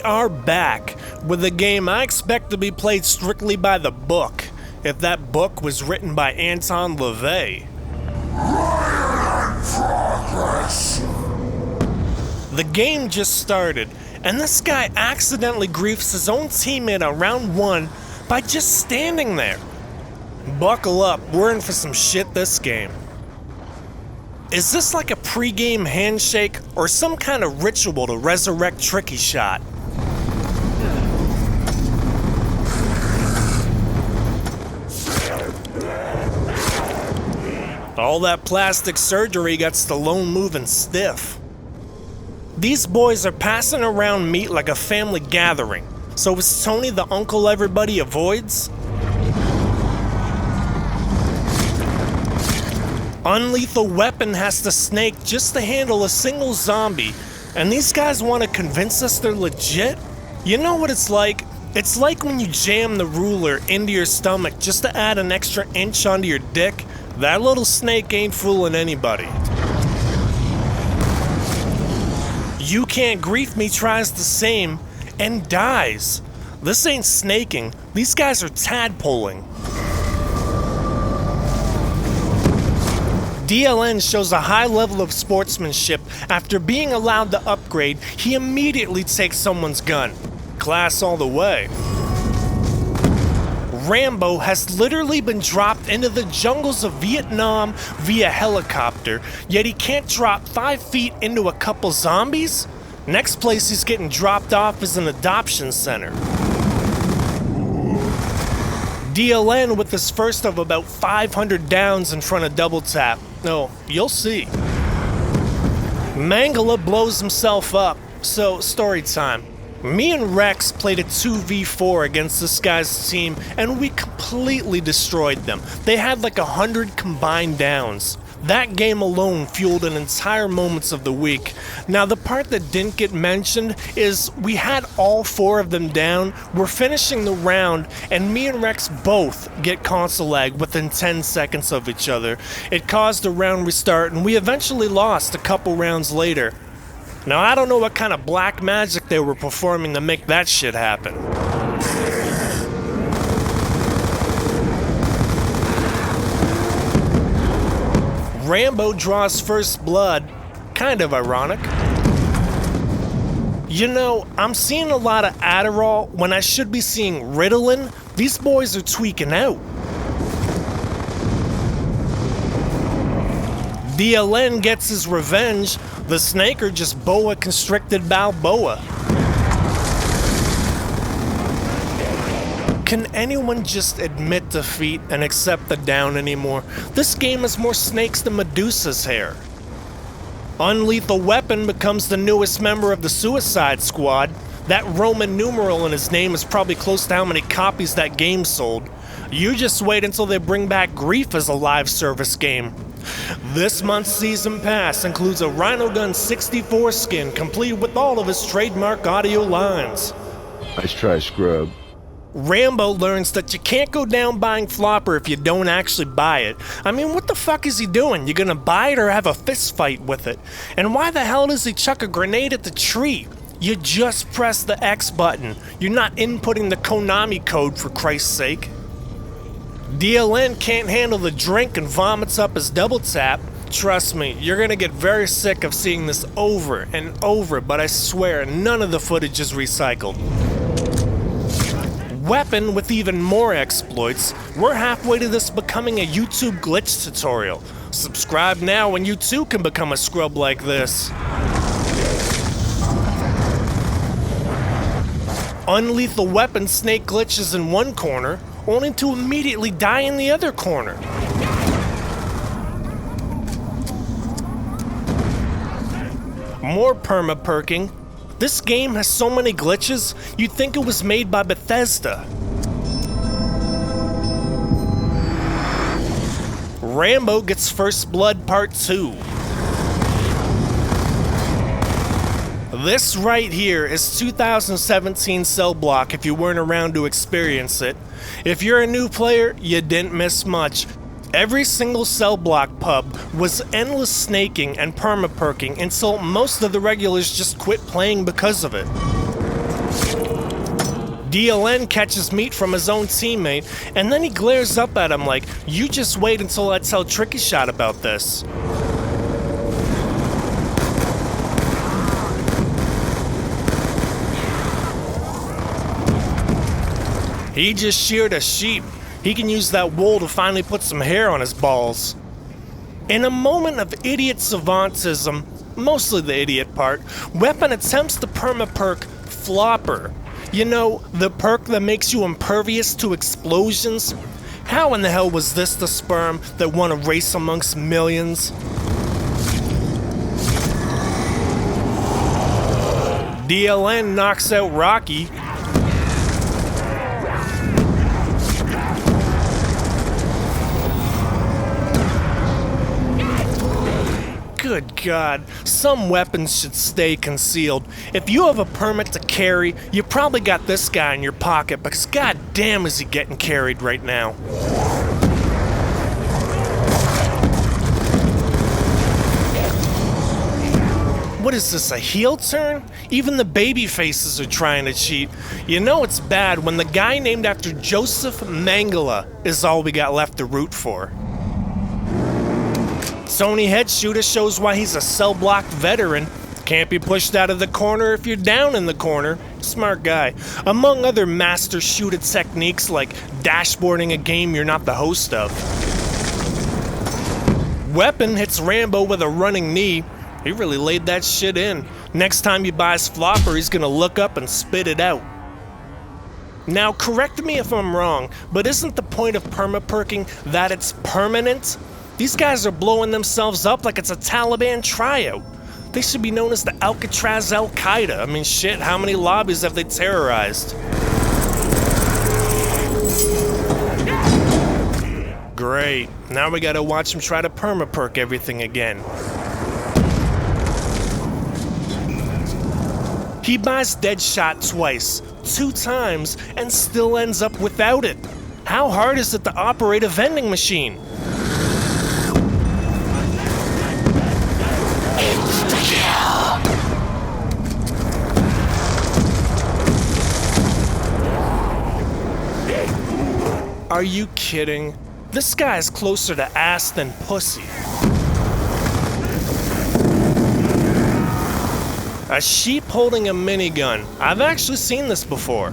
are back with a game I expect to be played strictly by the book, if that book was written by Anton LaVey. Progress. The game just started, and this guy accidentally griefs his own teammate on round 1 by just standing there. Buckle up, we're in for some shit this game. Is this like a pre-game handshake or some kind of ritual to resurrect Tricky Shot? All that plastic surgery got Stallone moving stiff. These boys are passing around meat like a family gathering. So is Tony the uncle everybody avoids? Unlethal Weapon has to snake just to handle a single zombie, and these guys want to convince us they're legit? You know what it's like? It's like when you jam the ruler into your stomach just to add an extra inch onto your dick. That little snake ain't fooling anybody. You Can't Grief Me tries the same and dies. This ain't snaking, these guys are tadpoling. DLN shows a high level of sportsmanship. After being allowed to upgrade, he immediately takes someone's gun. Class all the way. Rambo has literally been dropped into the jungles of Vietnam via helicopter, yet he can't drop 5 feet into a couple zombies? Next place he's getting dropped off is an adoption center. DLN with his first of about 500 downs in front of Double Tap. No, you'll see. Mangala blows himself up, so story time. Me and Rex played a 2v4 against this guy's team, and we completely destroyed them. They had like 100 combined downs. That game alone fueled an entire moments of the week. Now the part that didn't get mentioned is we had all 4 of them down, we're finishing the round, and me and Rex both get console lag within 10 seconds of each other. It caused a round restart, and we eventually lost a couple rounds later. Now I don't know what kind of black magic they were performing to make that shit happen. Rambo draws first blood, kind of ironic. You know, I'm seeing a lot of Adderall when I should be seeing Ritalin. These boys are tweaking out. DLN gets his revenge, the snaker just boa constricted Balboa. Can anyone just admit defeat and accept the down anymore? This game has more snakes than Medusa's hair. Unlethal Weapon becomes the newest member of the Suicide Squad. That Roman numeral in his name is probably close to how many copies that game sold. You just wait until they bring back Grief as a live service game. This month's season pass includes a Rhino Gun 64 skin complete with all of his trademark audio lines. Nice try, scrub. Rambo learns that you can't go down buying Flopper if you don't actually buy it. I mean, what the fuck is he doing? You gonna buy it or have a fist fight with it? And why the hell does he chuck a grenade at the tree? You just press the X button. You're not inputting the Konami code, for Christ's sake. DLN can't handle the drink and vomits up his Double Tap. Trust me, you're gonna get very sick of seeing this over and over, but I swear none of the footage is recycled. Weapon with even more exploits. We're halfway to this becoming a YouTube glitch tutorial. Subscribe now and you too can become a scrub like this. Unlethal Weapon snake glitches in one corner, only to immediately die in the other corner. More perma-perking. This game has so many glitches, you'd think it was made by Bethesda. Rambo gets First Blood Part 2. This right here is 2017 Cell Block if you weren't around to experience it. If you're a new player, you didn't miss much. Every single Cell Block pub was endless snaking and perma-perking until most of the regulars just quit playing because of it. DLN catches meat from his own teammate, and then he glares up at him like, "You just wait until I tell Tricky Shot about this." He just sheared a sheep. He can use that wool to finally put some hair on his balls. In a moment of idiot savantism, mostly the idiot part, Weapon attempts the perma-perk Flopper. You know, the perk that makes you impervious to explosions? How in the hell was this the sperm that won a race amongst millions? DLN knocks out Rocky. Good God, some weapons should stay concealed. If you have a permit to carry, you probably got this guy in your pocket because goddamn is he getting carried right now. What is this, a heel turn? Even the baby faces are trying to cheat. You know it's bad when the guy named after Joseph Mengele is all we got left to root for. Tony Head Shooter shows why he's a cell-blocked veteran. Can't be pushed out of the corner if you're down in the corner. Smart guy. Among other master shooter techniques like dashboarding a game you're not the host of. Weapon hits Rambo with a running knee. He really laid that shit in. Next time he buys Flopper, he's gonna look up and spit it out. Now, correct me if I'm wrong, but isn't the point of perma-perking that it's permanent? These guys are blowing themselves up like it's a Taliban tryout. They should be known as the Alcatraz Al-Qaeda. I mean, shit, how many lobbies have they terrorized? Great. Now we gotta watch him try to perma-perk everything again. He buys Deadshot twice, 2 times, and still ends up without it. How hard is it to operate a vending machine? Are you kidding? This guy is closer to ass than pussy. A sheep holding a minigun. I've actually seen this before.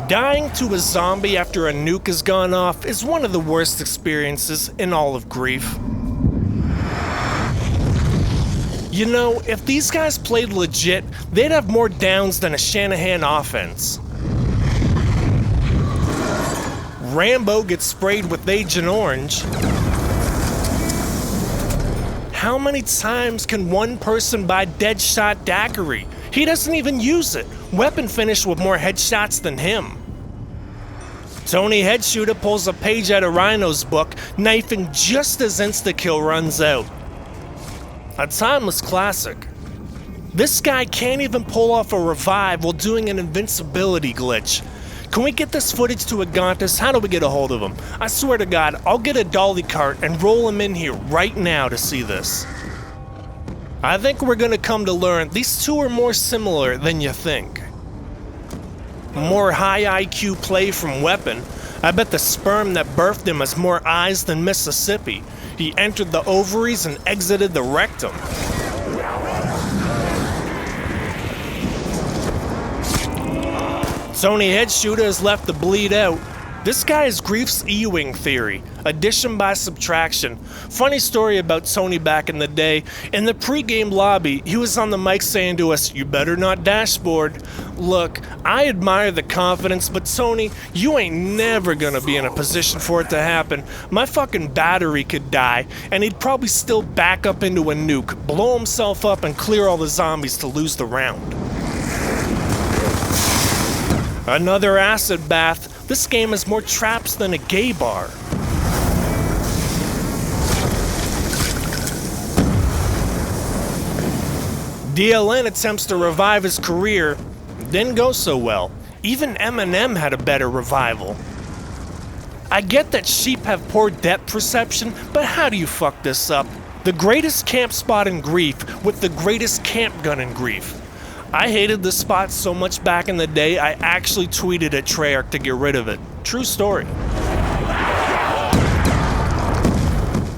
Dying to a zombie after a nuke has gone off is one of the worst experiences in all of grief. You know, if these guys played legit, they'd have more downs than a Shanahan offense. Rambo gets sprayed with Agent Orange. How many times can one person buy Deadshot Daiquiri? He doesn't even use it. Weapon finished with more headshots than him. Tony Head Shooter pulls a page out of Rhino's book, knifing just as insta-kill runs out. A timeless classic. This guy can't even pull off a revive while doing an invincibility glitch. Can we get this footage to Agontis? How do we get a hold of him? I swear to God, I'll get a dolly cart and roll him in here right now to see this. I think we're gonna come to learn these two are more similar than you think. More high IQ play from Weapon. I bet the sperm that birthed him has more eyes than Mississippi. He entered the ovaries and exited the rectum. Tony Head Shooter is left to bleed out. This guy is Grief's E-Wing theory, addition by subtraction. Funny story about Tony back in the day. In the pre-game lobby, he was on the mic saying to us, "You better not dashboard." Look, I admire the confidence, but Tony, you ain't never gonna be in a position for it to happen. My fucking battery could die, and he'd probably still back up into a nuke, blow himself up, and clear all the zombies to lose the round. Another acid bath. This game has more traps than a gay bar. DLN attempts to revive his career. Didn't go so well. Even Eminem had a better revival. I get that sheep have poor depth perception, but how do you fuck this up? The greatest camp spot in Grief with the greatest camp gun in Grief. I hated this spot so much back in the day, I actually tweeted at Treyarch to get rid of it. True story.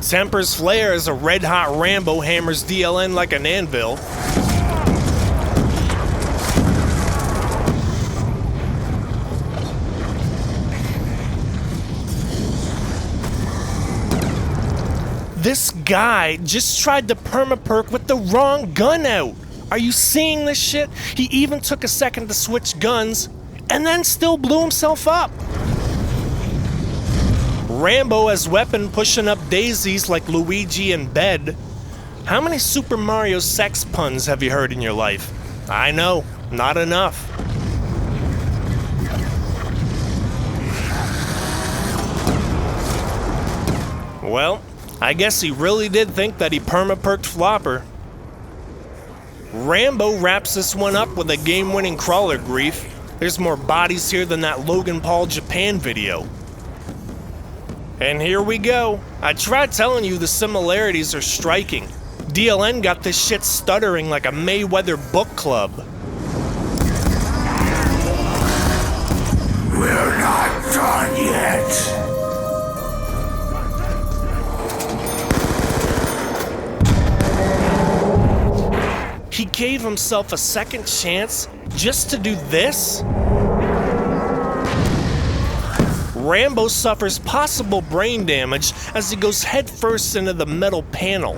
Temper's Flare as a red-hot Rambo hammers DLN like an anvil. This guy just tried to perma-perk with the wrong gun out. Are you seeing this shit? He even took a second to switch guns and then still blew himself up. Rambo as weapon pushing up daisies like Luigi in bed. How many Super Mario sex puns have you heard in your life? I know, not enough. Well, I guess he really did think that he perma-perked Flopper. Rambo wraps this one up with a game-winning crawler Grief. There's more bodies here than that Logan Paul Japan video. And here we go. I tried telling you the similarities are striking. DLN got this shit stuttering like a Mayweather book club. We're not done yet. He gave himself a second chance just to do this? Rambo suffers possible brain damage as he goes headfirst into the metal panel.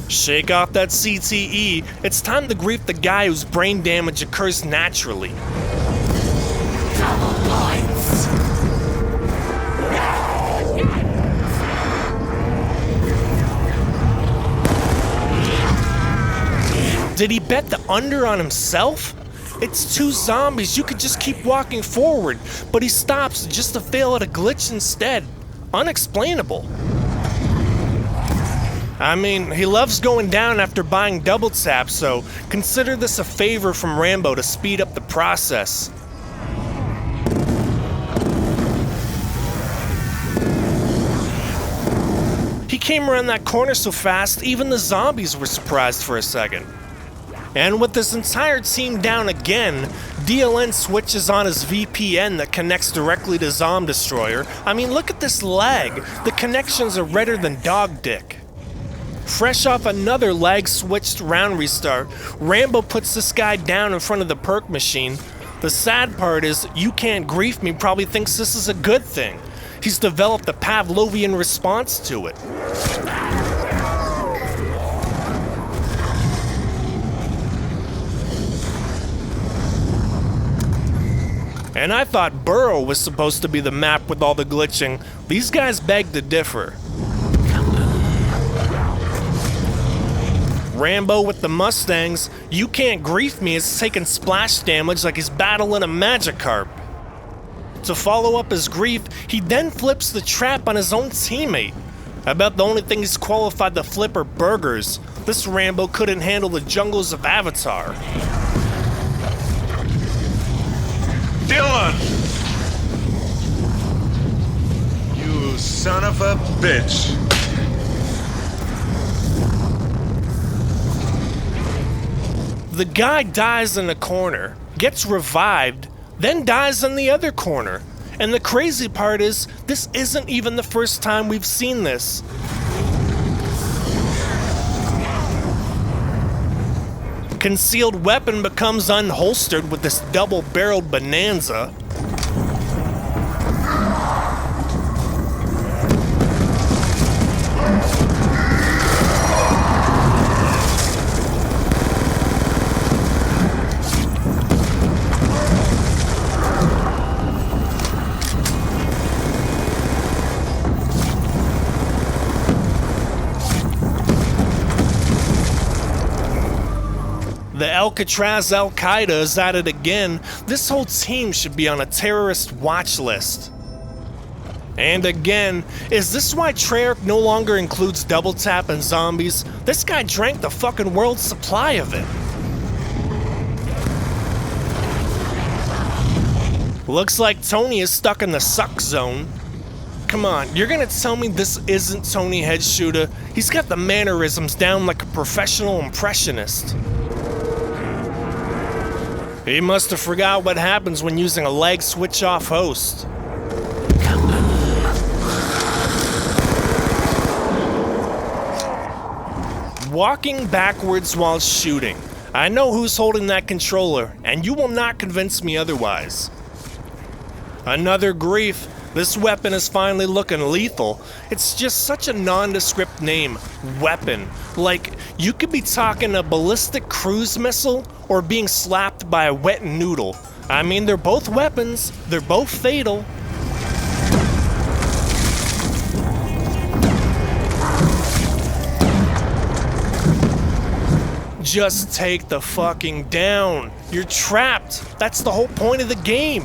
Shake off that CTE. It's time to grief the guy whose brain damage occurs naturally. Double points. Did he bet the under on himself? It's two zombies, you could just keep walking forward, but he stops just to fail at a glitch instead. Unexplainable. I mean, he loves going down after buying double tap, so consider this a favor from Rambo to speed up the process. He came around that corner so fast, even the zombies were surprised for a second. And with this entire team down again, DLN switches on his VPN that connects directly to Zom Destroyer. I mean, look at this lag. The connections are redder than dog dick. Fresh off another lag-switched round restart, Rambo puts this guy down in front of the perk machine. The sad part is, You Can't Grief Me probably thinks this is a good thing. He's developed a Pavlovian response to it. And I thought Burrow was supposed to be the map with all the glitching. These guys beg to differ. Rambo with the Mustangs, You Can't Grief Me is taking splash damage like he's battling a Magikarp. To follow up his grief, he then flips the trap on his own teammate. I bet the only thing he's qualified to flip are burgers. This Rambo couldn't handle the jungles of Avatar. Dylan! You son of a bitch. The guy dies in the corner, gets revived, then dies in the other corner. And the crazy part is, this isn't even the first time we've seen this. Concealed weapon becomes unholstered with this double-barreled bonanza. The Alcatraz Al-Qaeda is at it again. This whole team should be on a terrorist watch list. And again, is this why Treyarch no longer includes double tap and zombies? This guy drank the fucking world's supply of it. Looks like Tony is stuck in the suck zone. Come on, you're gonna tell me this isn't Tony Headsshooter? He's got the mannerisms down like a professional impressionist. He must have forgot what happens when using a leg switch-off host. Walking backwards while shooting. I know who's holding that controller, and you will not convince me otherwise. Another grief. This weapon is finally looking lethal. It's just such a nondescript name, weapon. Like, you could be talking a ballistic cruise missile or being slapped by a wet noodle. I mean, they're both weapons, they're both fatal. Just take the fucking down. You're trapped. That's the whole point of the game.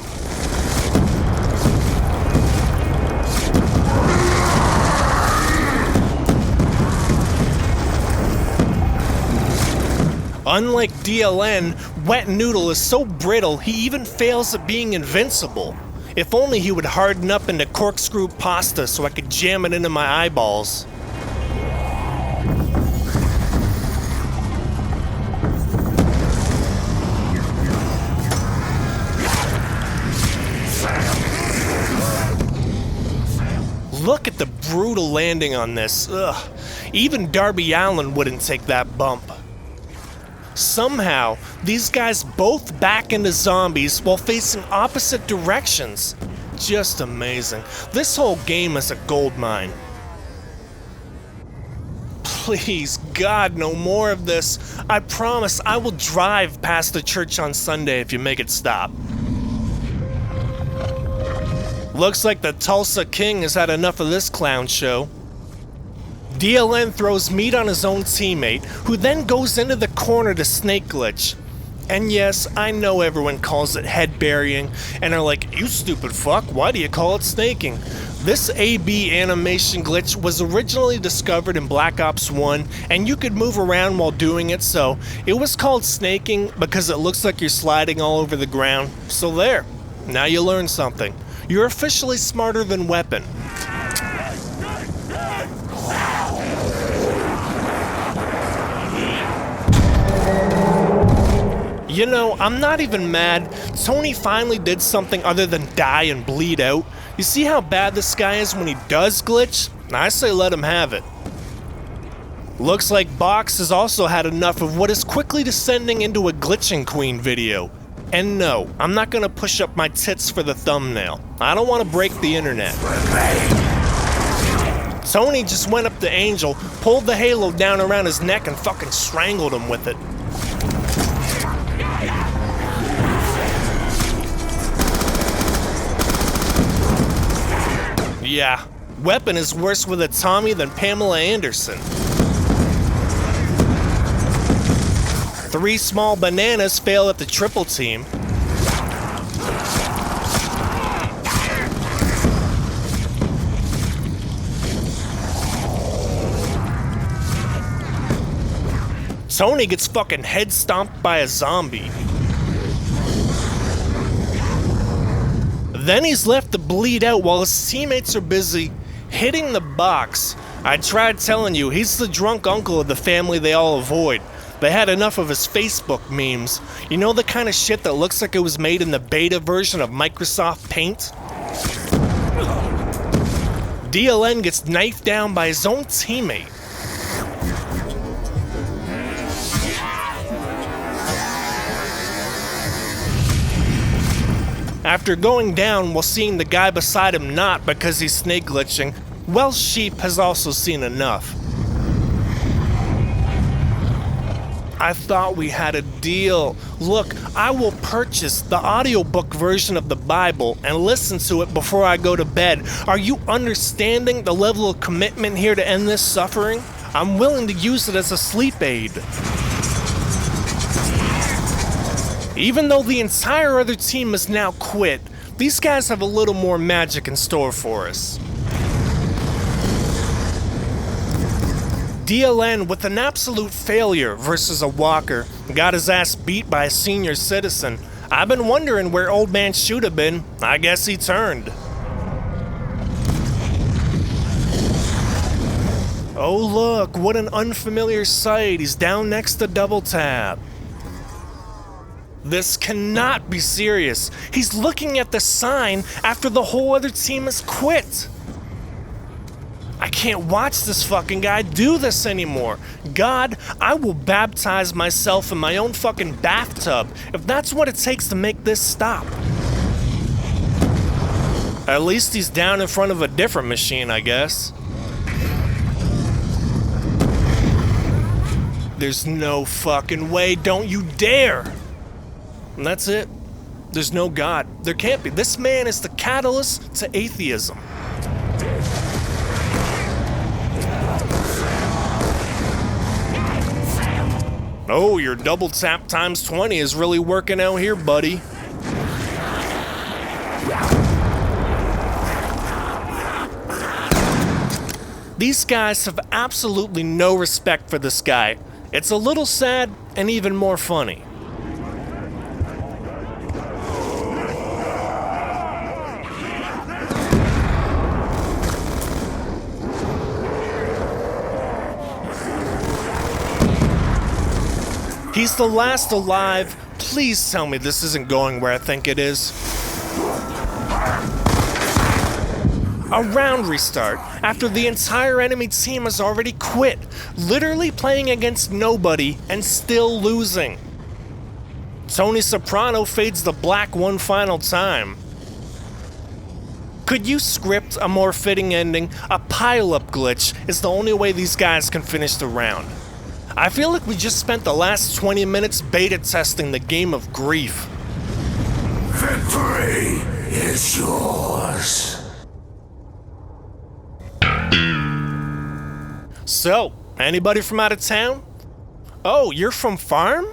Unlike DLN, Wet Noodle is so brittle he even fails at being invincible. If only he would harden up into corkscrew pasta so I could jam it into my eyeballs. Look at the brutal landing on this. Ugh. Even Darby Allin wouldn't take that bump. Somehow, these guys both back into zombies while facing opposite directions. Just amazing. This whole game is a goldmine. Please, God, no more of this. I promise I will drive past the church on Sunday if you make it stop. Looks like the Tulsa King has had enough of this clown show. DLN throws meat on his own teammate, who then goes into the corner to snake glitch. And yes, I know everyone calls it head burying, and are like, you stupid fuck, why do you call it snaking? This AB animation glitch was originally discovered in Black Ops 1, and you could move around while doing it, so it was called snaking because it looks like you're sliding all over the ground. So there, now you learned something. You're officially smarter than Weapon. You know, I'm not even mad. Tony finally did something other than die and bleed out. You see how bad this guy is when he does glitch? I say let him have it. Looks like Box has also had enough of what is quickly descending into a glitching queen video. And no, I'm not gonna push up my tits for the thumbnail. I don't want to break the internet. Tony just went up to Angel, pulled the halo down around his neck and fucking strangled him with it. Yeah, Weapon is worse with a Tommy than Pamela Anderson. 3 small bananas fail at the triple team. Tony gets fucking head stomped by a zombie. Then he's left to bleed out while his teammates are busy hitting the box. I tried telling you, he's the drunk uncle of the family they all avoid. They had enough of his Facebook memes. You know, the kind of shit that looks like it was made in the beta version of Microsoft Paint? DLN gets knifed down by his own teammate. After going down while seeing the guy beside him not because he's snake glitching, Welsh Sheep has also seen enough. I thought we had a deal. Look, I will purchase the audiobook version of the Bible and listen to it before I go to bed. Are you understanding the level of commitment here to end this suffering? I'm willing to use it as a sleep aid. Even though the entire other team has now quit, these guys have a little more magic in store for us. DLN with an absolute failure versus a walker, got his ass beat by a senior citizen. I've been wondering where Old Man should have been. I guess he turned. Oh look, what an unfamiliar sight. He's down next to Double Tap. This cannot be serious. He's looking at the sign after the whole other team has quit. I can't watch this fucking guy do this anymore. God, I will baptize myself in my own fucking bathtub if that's what it takes to make this stop. At least he's down in front of a different machine, I guess. There's no fucking way, don't you dare! And that's it. There's no God. There can't be. This man is the catalyst to atheism. Oh, your double tap times 20 is really working out here, buddy. These guys have absolutely no respect for this guy. It's a little sad and even more funny. He's the last alive. Please tell me this isn't going where I think it is. A round restart after the entire enemy team has already quit, literally playing against nobody and still losing. Tony Soprano fades the black one final time. Could you script a more fitting ending? A pile-up glitch is the only way these guys can finish the round. I feel like we just spent the last 20 minutes beta testing the game of grief. Victory is yours. So, anybody from out of town? Oh, you're from Farm?